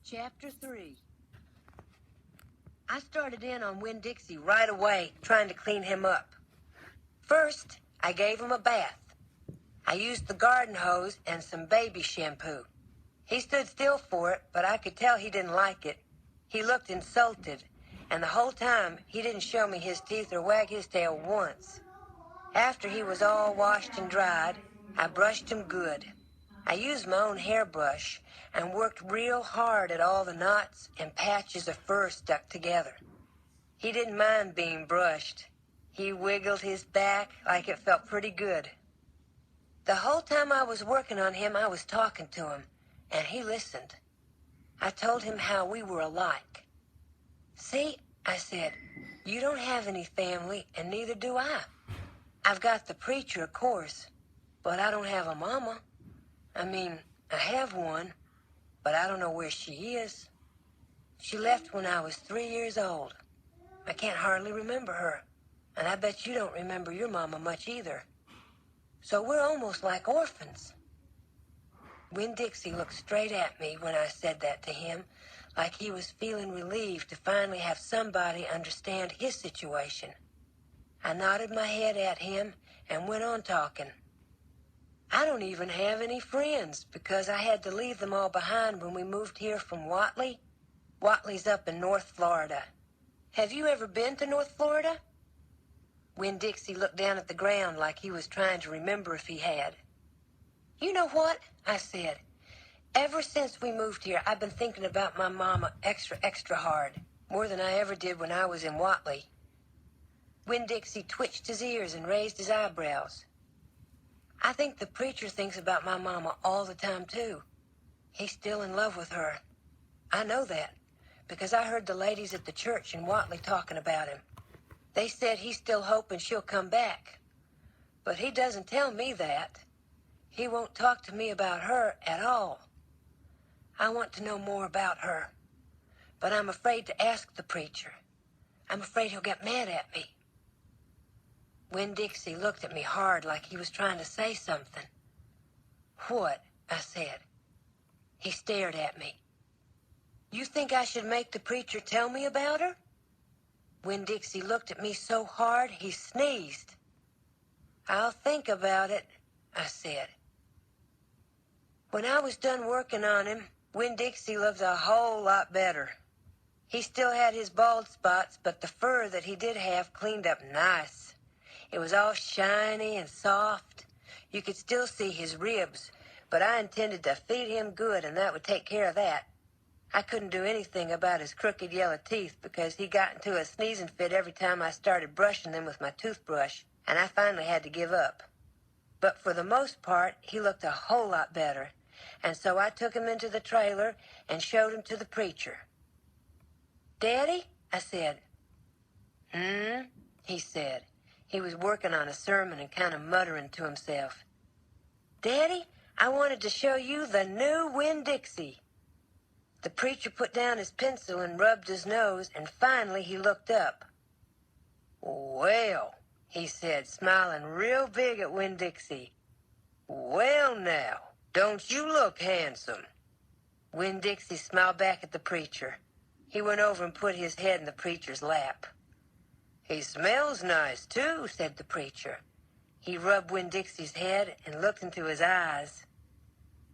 Chapter 3. I started in on Winn-Dixie right away, trying to clean him up. First, I gave him a bath. I used the garden hose and some baby shampoo. He stood still for it, but I could tell he didn't like it. He looked insulted, and the whole time he didn't show me his teeth or wag his tail once. After he was all washed and dried, I brushed him good. I used my own hairbrush and worked real hard at all the knots and patches of fur stuck together. He didn't mind being brushed. He wiggled his back like it felt pretty good. The whole time I was working on him, I was talking to him, and he listened. I told him how we were alike. "See," I said, "you don't have any family, and neither do I. I've got the preacher, of course, but I don't have a mama. I mean, I have one, but I don't know where she is. She left when I was 3 years old. I can't hardly remember her, and I bet you don't remember your mama much either. So we're almost like orphans." Winn-Dixie looked straight at me when I said that to him, like he was feeling relieved to finally have somebody understand his situation. I nodded my head at him and went on talking. "I don't even have any friends because I had to leave them all behind when we moved here from Whatley. Whatley's up in North Florida. Have you ever been to North Florida?" Winn-Dixie looked down at the ground like he was trying to remember if he had. "You know what?" I said. "Ever since we moved here, I've been thinking about my mama extra hard, more than I ever did when I was in Whatley." Winn-Dixie twitched his ears and raised his eyebrows. "I think the preacher thinks about my mama all the time, too. He's still in love with her. I know that, because I heard the ladies at the church in Whatley talking about him. They said he's still hoping she'll come back. But he doesn't tell me that. He won't talk to me about her at all. I want to know more about her, but I'm afraid to ask the preacher. I'm afraid he'll get mad at me." Winn-Dixie looked at me hard like he was trying to say something. "What?" I said. He stared at me. "You think I should make the preacher tell me about her?" Winn-Dixie looked at me so hard he sneezed. "I'll think about it," I said. When I was done working on him, Winn-Dixie looked a whole lot better. He still had his bald spots, but the fur that he did have cleaned up nice. It was all shiny and soft. You could still see his ribs, but I intended to feed him good, and that would take care of that. I couldn't do anything about his crooked yellow teeth because he got into a sneezing fit every time I started brushing them with my toothbrush, and I finally had to give up. But for the most part, he looked a whole lot better, and so I took him into the trailer and showed him to the preacher. "Daddy," I said. He said. He was working on a sermon and kind of muttering to himself. "Daddy, I wanted to show you the new Winn-Dixie." The preacher put down his pencil and rubbed his nose, and finally he looked up. "Well," he said, smiling real big at Winn-Dixie. "Well now, don't you look handsome?" Winn-Dixie smiled back at the preacher. He went over and put his head in the preacher's lap. "He smells nice, too," said the preacher. He rubbed Winn-Dixie's head and looked into his eyes.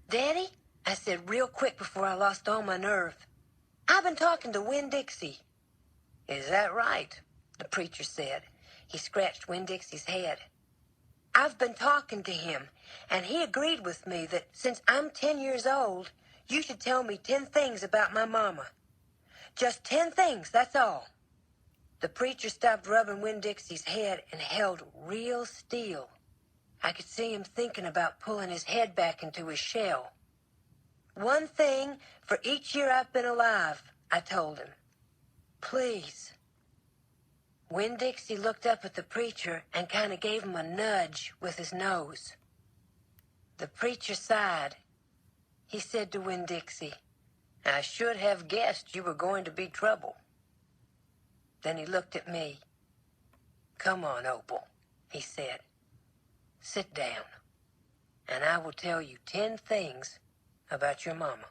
"Daddy," I said real quick before I lost all my nerve, "I've been talking to Winn-Dixie." "Is that right?" the preacher said. He scratched Winn-Dixie's head. "I've been talking to him, and he agreed with me that since I'm 10 years old, you should tell me 10 things about my mama. Just 10 things, that's all." The preacher stopped rubbing Winn-Dixie's head and held real still. I could see him thinking about pulling his head back into his shell. "1 thing for each year I've been alive," I told him. "Please." Winn-Dixie looked up at the preacher and kind of gave him a nudge with his nose. The preacher sighed. He said to Winn-Dixie, "I should have guessed you were going to be trouble." Then he looked at me. "Come on, Opal," he said. "Sit down, and I will tell you 10 things about your mama."